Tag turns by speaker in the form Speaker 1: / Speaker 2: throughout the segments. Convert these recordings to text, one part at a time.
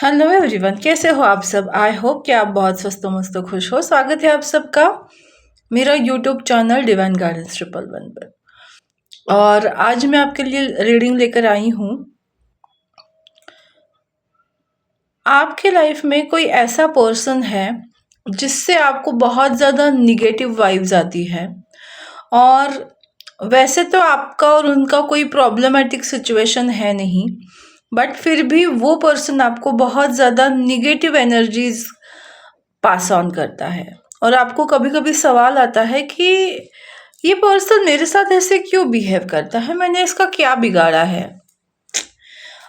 Speaker 1: Hello everyone, कैसे हो आप सब। आई होप कि आप बहुत स्वस्थ मस्त खुश हो। स्वागत है आप सबका मेरा यूट्यूब चैनल डिवाइन गाइडेंस 111 पर। और आज मैं आपके लिए रीडिंग लेकर आई हूँ। आपके लाइफ में कोई ऐसा पर्सन है जिससे आपको बहुत ज़्यादा निगेटिव वाइब्स आती है, और वैसे तो आपका और उनका कोई प्रॉब्लमेटिक सिचुएशन है नहीं, बट फिर भी वो पर्सन आपको बहुत ज़्यादा निगेटिव एनर्जीज पास ऑन करता है। और आपको कभी कभी सवाल आता है कि ये पर्सन मेरे साथ ऐसे क्यों बिहेव करता है, मैंने इसका क्या बिगाड़ा है।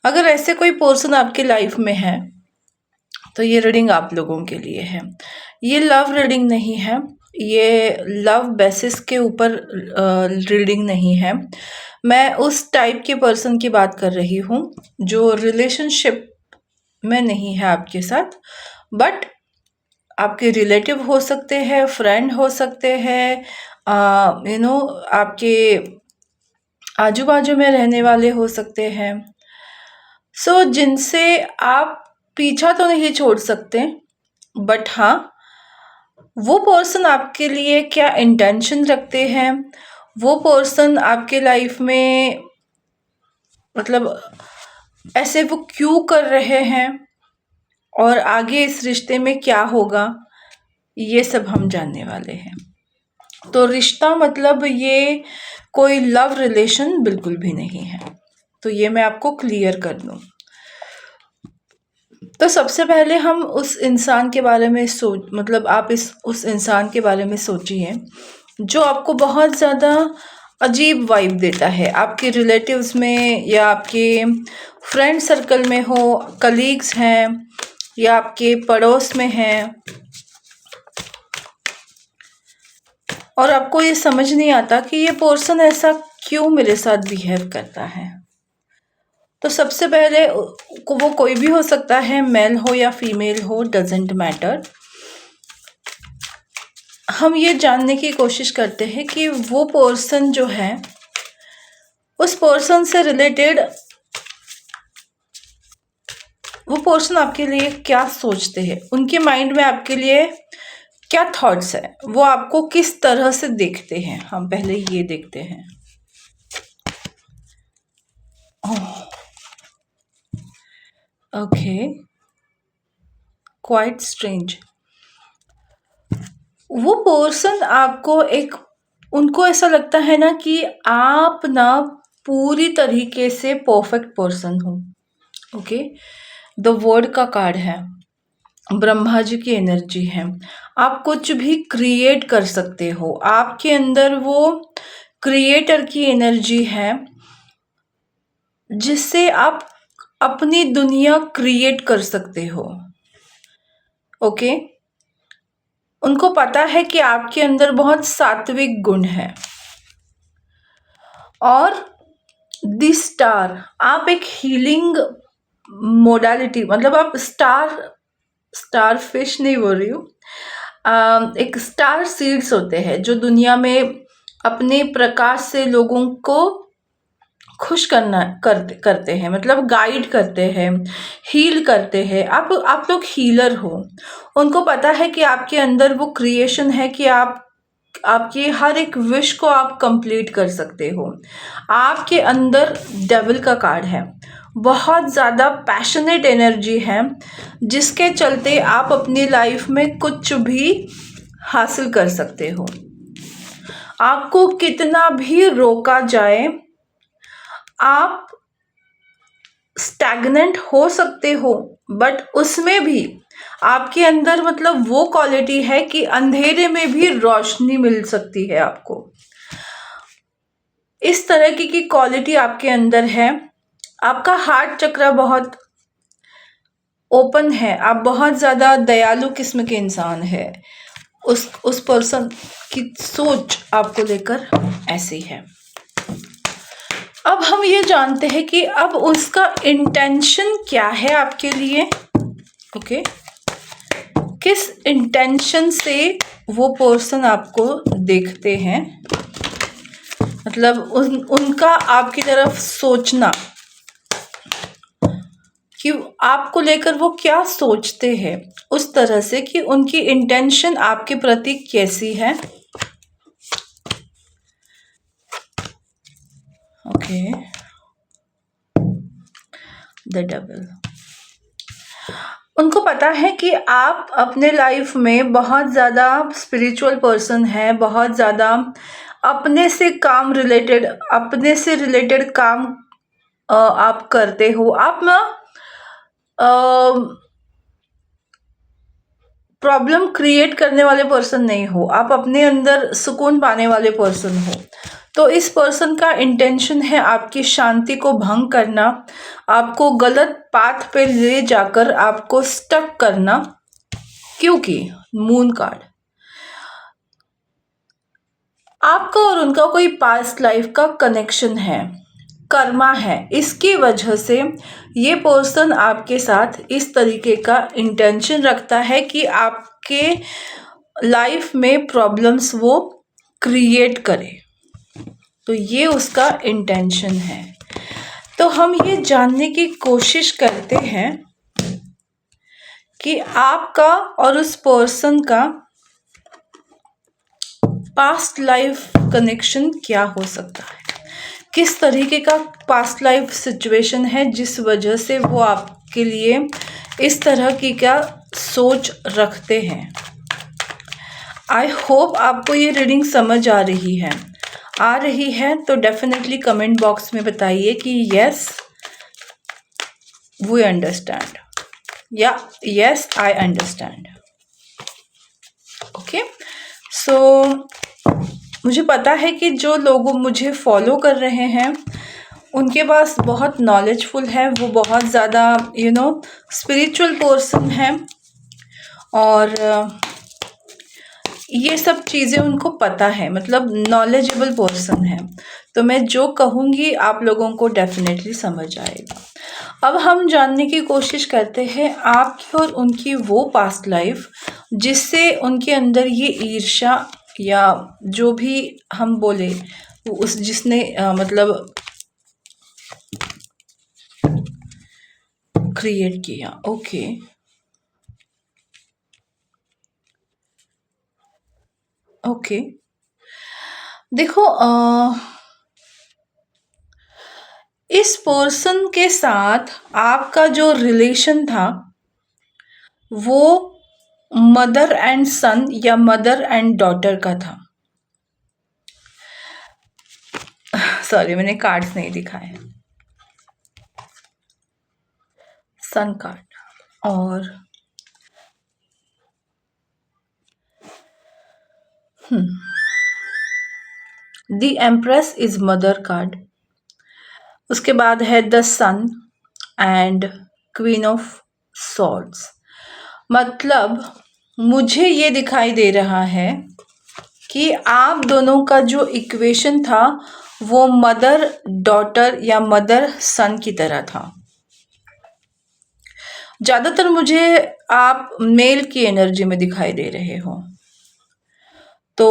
Speaker 1: अगर ऐसे कोई पर्सन आपकी लाइफ में है तो ये रीडिंग आप लोगों के लिए है। ये लव रीडिंग नहीं है, ये लव बेसिस के ऊपर रीडिंग नहीं है। मैं उस टाइप के पर्सन की बात कर रही हूँ जो रिलेशनशिप में नहीं है आपके साथ, बट आपके रिलेटिव हो सकते हैं, फ्रेंड हो सकते हैं, आपके आजू बाजू में रहने वाले हो सकते हैं। सो जिनसे आप पीछा तो नहीं छोड़ सकते, बट हाँ, वो पर्सन आपके लिए क्या इंटेंशन रखते हैं, वो पर्सन आपके लाइफ में मतलब ऐसे वो क्यों कर रहे हैं, और आगे इस रिश्ते में क्या होगा, ये सब हम जानने वाले हैं। तो रिश्ता मतलब ये कोई लव रिलेशन बिल्कुल भी नहीं है, तो ये मैं आपको क्लियर कर दूं। तो सबसे पहले हम उस इंसान के बारे में आप उस इंसान के बारे में सोचिए जो आपको बहुत ज़्यादा अजीब वाइब देता है, आपके रिलेटिव्स में या आपके फ्रेंड सर्कल में हो, कलीग्स हैं या आपके पड़ोस में हैं, और आपको ये समझ नहीं आता कि ये पर्सन ऐसा क्यों मेरे साथ बिहेव करता है। तो सबसे पहले वो कोई भी हो सकता है, मेल हो या फीमेल हो, डजेंट मैटर। हम ये जानने की कोशिश करते हैं कि वो पर्सन जो है, उस पर्सन से रिलेटेड वो पर्सन आपके लिए क्या सोचते हैं, उनके माइंड में आपके लिए क्या थॉट्स है, वो आपको किस तरह से देखते हैं। हम पहले ये देखते हैं। Okay, quite strange. वो पर्सन आपको उनको ऐसा लगता है ना कि आप ना पूरी तरीके से परफेक्ट पर्सन हो। ओके, द वर्ड का कार्ड है, ब्रह्मा जी की एनर्जी है। आप कुछ भी क्रिएट कर सकते हो, आपके अंदर वो क्रिएटर की एनर्जी है जिससे आप अपनी दुनिया क्रिएट कर सकते हो। ओके, उनको पता है कि आपके अंदर बहुत सात्विक गुण है। और द स्टार, आप एक हीलिंग मोडालिटी, मतलब आप स्टार फिश नहीं बोल रही हूँ, एक स्टार सीड्स होते हैं जो दुनिया में अपने प्रकाश से लोगों को खुश करते हैं, मतलब गाइड करते हैं, हील करते हैं। आप लोग हीलर हो। उनको पता है कि आपके अंदर वो क्रिएशन है कि आपकी हर एक विश को आप कंप्लीट कर सकते हो। आपके अंदर डेविल का कार्ड है, बहुत ज़्यादा पैशनेट एनर्जी है जिसके चलते आप अपनी लाइफ में कुछ भी हासिल कर सकते हो। आपको कितना भी रोका जाए, आप स्टैग्नेंट हो सकते हो, बट उसमें भी आपके अंदर मतलब वो क्वालिटी है कि अंधेरे में भी रोशनी मिल सकती है आपको। इस तरह की क्वालिटी आपके अंदर है। आपका हार्ट चक्र बहुत ओपन है, आप बहुत ज़्यादा दयालु किस्म के इंसान है। उस पर्सन की सोच आपको लेकर ऐसी है। अब हम ये जानते हैं कि अब उसका इंटेंशन क्या है आपके लिए। ओके, किस इंटेंशन से वो पर्सन आपको देखते हैं, मतलब उनका आपकी तरफ सोचना कि आपको लेकर वो क्या सोचते हैं, उस तरह से कि उनकी इंटेंशन आपके प्रति कैसी है। Okay, the devil. उनको पता है कि आप अपने लाइफ में बहुत ज़्यादा स्पिरिचुअल पर्सन है, बहुत ज़्यादा अपने से रिलेटेड काम आप करते हो। आप ना प्रॉब्लम क्रिएट करने वाले पर्सन नहीं हो, आप अपने अंदर सुकून पाने वाले पर्सन हो। तो इस पर्सन का इंटेंशन है आपकी शांति को भंग करना, आपको गलत पाथ पे ले जाकर आपको स्टक करना। क्योंकि मून कार्ड, आपका और उनका कोई पास्ट लाइफ का कनेक्शन है, कर्मा है। इसकी वजह से ये पर्सन आपके साथ इस तरीके का इंटेंशन रखता है कि आपके लाइफ में प्रॉब्लम्स वो क्रिएट करे। तो ये उसका इंटेंशन है। तो हम ये जानने की कोशिश करते हैं कि आपका और उस पर्सन का पास्ट लाइफ कनेक्शन क्या हो सकता है, किस तरीके का पास्ट लाइफ सिचुएशन है जिस वजह से वो आपके लिए इस तरह की क्या सोच रखते हैं। आई होप आपको ये रीडिंग समझ आ रही है तो डेफिनेटली कमेंट बॉक्स में बताइए कि यस वी अंडरस्टैंड या यस आई अंडरस्टैंड। ओके, सो मुझे पता है कि जो लोग मुझे फॉलो कर रहे हैं उनके पास बहुत नॉलेजफुल है, वो बहुत ज़्यादा स्पिरिचुअल पर्सन है और ये सब चीज़ें उनको पता है, मतलब नॉलेजेबल पर्सन है। तो मैं जो कहूँगी आप लोगों को डेफिनेटली समझ आएगा। अब हम जानने की कोशिश करते हैं आपकी और उनकी वो पास्ट लाइफ जिससे उनके अंदर ये ईर्ष्या या जो भी हम बोले उस जिसने मतलब क्रिएट किया। ओके, ओके, देखो इस पर्सन के साथ आपका जो रिलेशन था वो मदर एंड सन या मदर एंड डॉटर का था। सॉरी, मैंने कार्ड्स नहीं दिखाए। सन कार्ड और the empress is mother card. उसके बाद है the sun and queen of swords. मतलब मुझे ये दिखाई दे रहा है कि आप दोनों का जो इक्वेशन था वो मदर डॉटर या मदर सन की तरह था। ज़्यादातर मुझे आप मेल की एनर्जी में दिखाई दे रहे हो। तो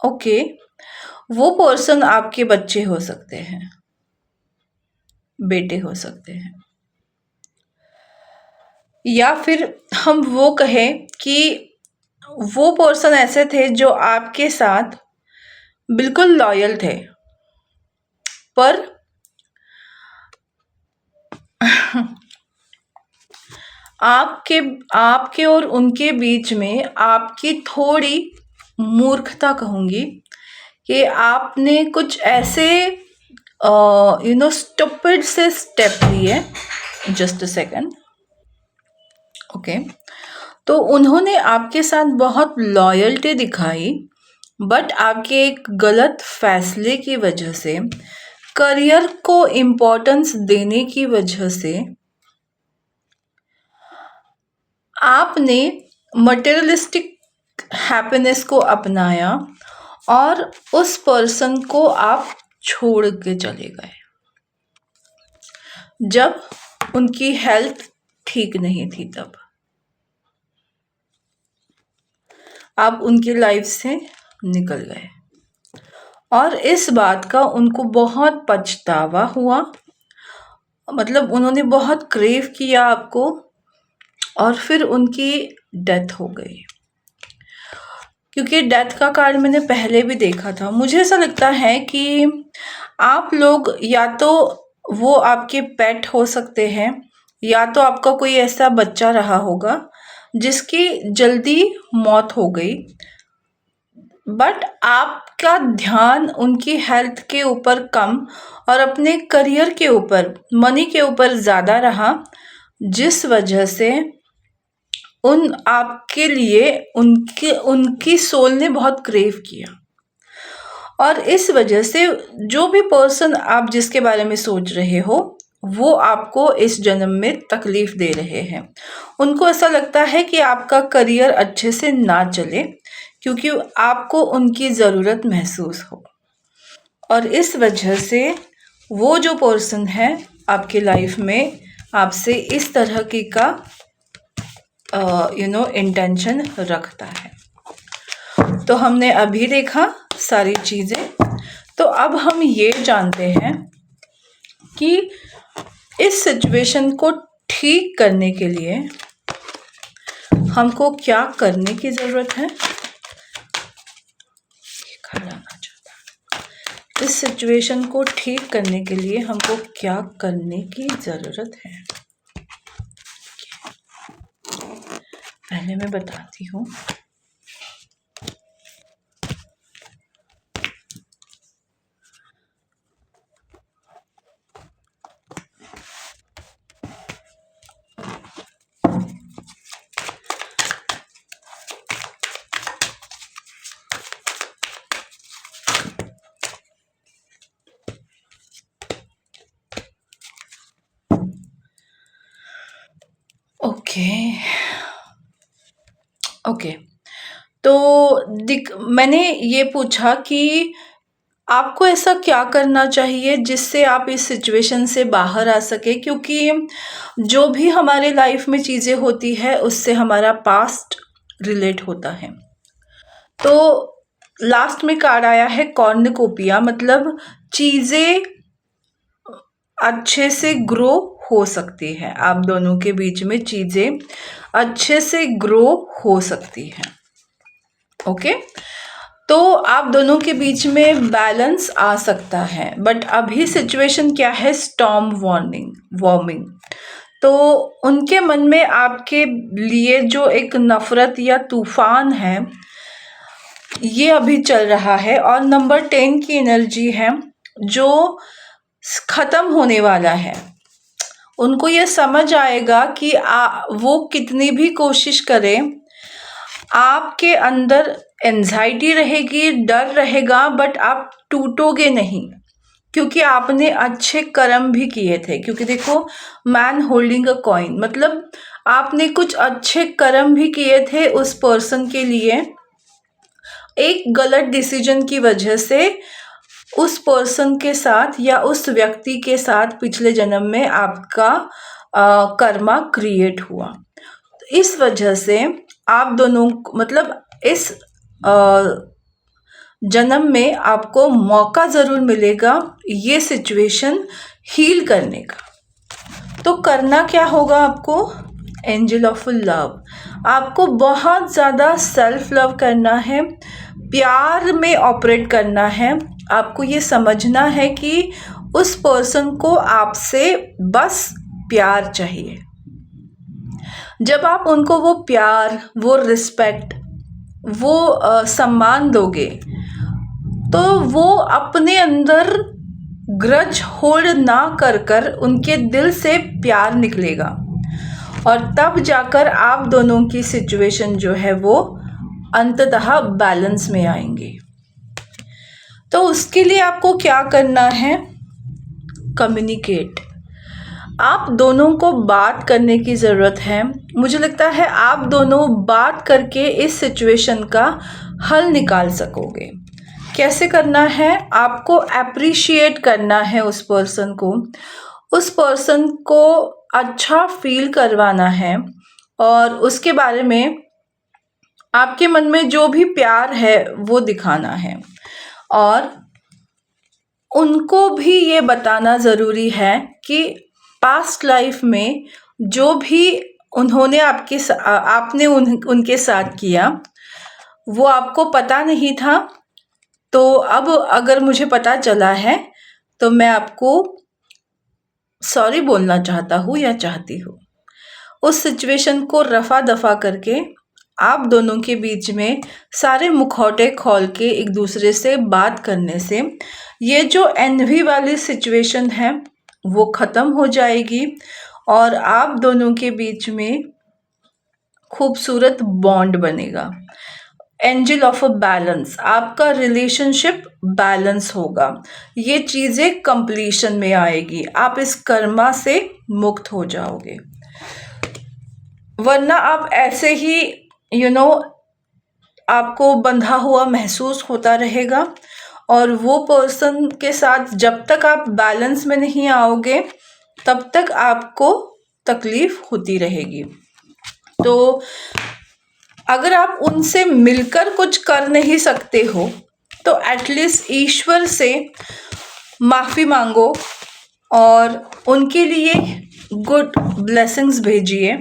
Speaker 1: ओके, वो पर्सन आपके बच्चे हो सकते हैं, बेटे हो सकते हैं, या फिर हम वो कहें कि वो पर्सन ऐसे थे जो आपके साथ बिल्कुल लॉयल थे, पर आपके और उनके बीच में आपकी थोड़ी मूर्खता कहूँगी कि आपने कुछ ऐसे स्टूपिड से स्टेप लिए। Just a second. ओके, तो उन्होंने आपके साथ बहुत लॉयल्टी दिखाई, बट आपके एक गलत फैसले की वजह से, करियर को इम्पोर्टेंस देने की वजह से आपने मटेरियलिस्टिक हैप्पीनेस को अपनाया और उस पर्सन को आप छोड़ के चले गए जब उनकी हेल्थ ठीक नहीं थी। तब आप उनकी लाइफ से निकल गए और इस बात का उनको बहुत पछतावा हुआ। मतलब उन्होंने बहुत क्रेव किया आपको और फिर उनकी डेथ हो गई। क्योंकि डेथ का कार्ड मैंने पहले भी देखा था। मुझे ऐसा लगता है कि आप लोग या तो वो आपके पेट हो सकते हैं या तो आपका कोई ऐसा बच्चा रहा होगा जिसकी जल्दी मौत हो गई, बट आपका ध्यान उनकी हेल्थ के ऊपर कम और अपने करियर के ऊपर, मनी के ऊपर ज़्यादा रहा, जिस वजह से उन आपके लिए उनकी सोल ने बहुत क्रेव किया। और इस वजह से जो भी पर्सन आप जिसके बारे में सोच रहे हो वो आपको इस जन्म में तकलीफ दे रहे हैं। उनको ऐसा लगता है कि आपका करियर अच्छे से ना चले क्योंकि आपको उनकी ज़रूरत महसूस हो, और इस वजह से वो जो पर्सन है आपके लाइफ में आपसे इस तरह की का इंटेंशन रखता है। तो हमने अभी देखा सारी चीज़ें। तो अब हम ये जानते हैं कि इस सिचुएशन को ठीक करने के लिए हमको क्या करने की ज़रूरत है। इस सिचुएशन को ठीक करने के लिए हमको क्या करने की ज़रूरत है, पहले मैं बताती हूँ। ओके, तो मैंने ये पूछा कि आपको ऐसा क्या करना चाहिए जिससे आप इस सिचुएशन से बाहर आ सके, क्योंकि जो भी हमारे लाइफ में चीज़ें होती है उससे हमारा पास्ट रिलेट होता है। तो लास्ट में कार्ड आया है कॉर्नकोपिया, मतलब चीज़ें अच्छे से ग्रो हो सकती है। आप दोनों के बीच में चीज़ें अच्छे से ग्रो हो सकती हैं। ओके, तो आप दोनों के बीच में बैलेंस आ सकता है, बट अभी सिचुएशन क्या है, स्टॉर्म वार्मिंग। तो उनके मन में आपके लिए जो एक नफरत या तूफान है ये अभी चल रहा है, और नंबर 10 की एनर्जी है जो ख़त्म होने वाला है। उनको ये समझ आएगा कि वो कितनी भी कोशिश करें, आपके अंदर एंजाइटी रहेगी, डर रहेगा, बट आप टूटोगे नहीं क्योंकि आपने अच्छे कर्म भी किए थे। क्योंकि देखो, मैन होल्डिंग अ कॉइन, मतलब आपने कुछ अच्छे कर्म भी किए थे उस पर्सन के लिए। एक गलत डिसीजन की वजह से उस पर्सन के साथ या उस व्यक्ति के साथ पिछले जन्म में आपका कर्मा क्रिएट हुआ। इस वजह से आप दोनों, मतलब इस जन्म में आपको मौका ज़रूर मिलेगा ये सिचुएशन हील करने का। तो करना क्या होगा आपको, एंजल ऑफ लव। आपको बहुत ज़्यादा सेल्फ लव करना है, प्यार में ऑपरेट करना है। आपको ये समझना है कि उस पर्सन को आपसे बस प्यार चाहिए। जब आप उनको वो प्यार, वो रिस्पेक्ट, वो सम्मान दोगे तो वो अपने अंदर ग्रज होल्ड ना कर उनके दिल से प्यार निकलेगा, और तब जाकर आप दोनों की सिचुएशन जो है वो अंततः बैलेंस में आएंगे। तो उसके लिए आपको क्या करना है, कम्युनिकेट। आप दोनों को बात करने की ज़रूरत है। मुझे लगता है आप दोनों बात करके इस सिचुएशन का हल निकाल सकोगे। कैसे करना है, आपको अप्रिशिएट करना है उस पर्सन को अच्छा फील करवाना है, और उसके बारे में आपके मन में जो भी प्यार है वो दिखाना है। और उनको भी ये बताना ज़रूरी है कि पास्ट लाइफ में जो भी उन्होंने आपने उनके साथ किया, वो आपको पता नहीं था। तो अब अगर मुझे पता चला है, तो मैं आपको सॉरी बोलना चाहता हूँ या चाहती हूँ। उस सिचुएशन को रफा दफा करके आप दोनों के बीच में सारे मुखौटे खोल के एक दूसरे से बात करने से ये जो एनवी वाली सिचुएशन है वो ख़त्म हो जाएगी और आप दोनों के बीच में खूबसूरत बॉन्ड बनेगा। एंजल ऑफ अ बैलेंस, आपका रिलेशनशिप बैलेंस होगा। ये चीज़ें कंप्लीशन में आएगी, आप इस कर्मा से मुक्त हो जाओगे। वरना आप ऐसे ही आपको बंधा हुआ महसूस होता रहेगा और वो पर्सन के साथ जब तक आप बैलेंस में नहीं आओगे तब तक आपको तकलीफ होती रहेगी। तो अगर आप उनसे मिलकर कुछ कर नहीं सकते हो तो एटलीस्ट ईश्वर से माफ़ी मांगो और उनके लिए गुड ब्लेसिंग्स भेजिए,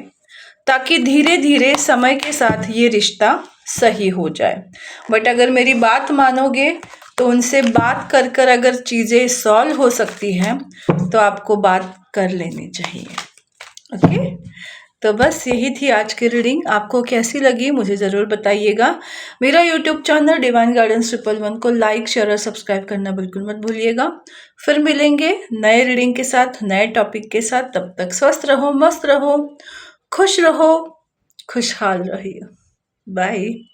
Speaker 1: ताकि धीरे धीरे समय के साथ ये रिश्ता सही हो जाए। बट अगर मेरी बात मानोगे तो उनसे बात कर कर अगर चीज़ें सॉल्व हो सकती हैं तो आपको बात कर लेनी चाहिए। ओके, तो बस यही थी आज की रीडिंग। आपको कैसी लगी मुझे ज़रूर बताइएगा। मेरा यूट्यूब चैनल डिवाइन गाइडेंस 111 को लाइक, शेयर और सब्सक्राइब करना बिल्कुल मत भूलिएगा। फिर मिलेंगे नए रीडिंग के साथ, नए टॉपिक के साथ। तब तक स्वस्थ रहो, मस्त रहो, खुश रहो, खुशहाल रहिए। बाय।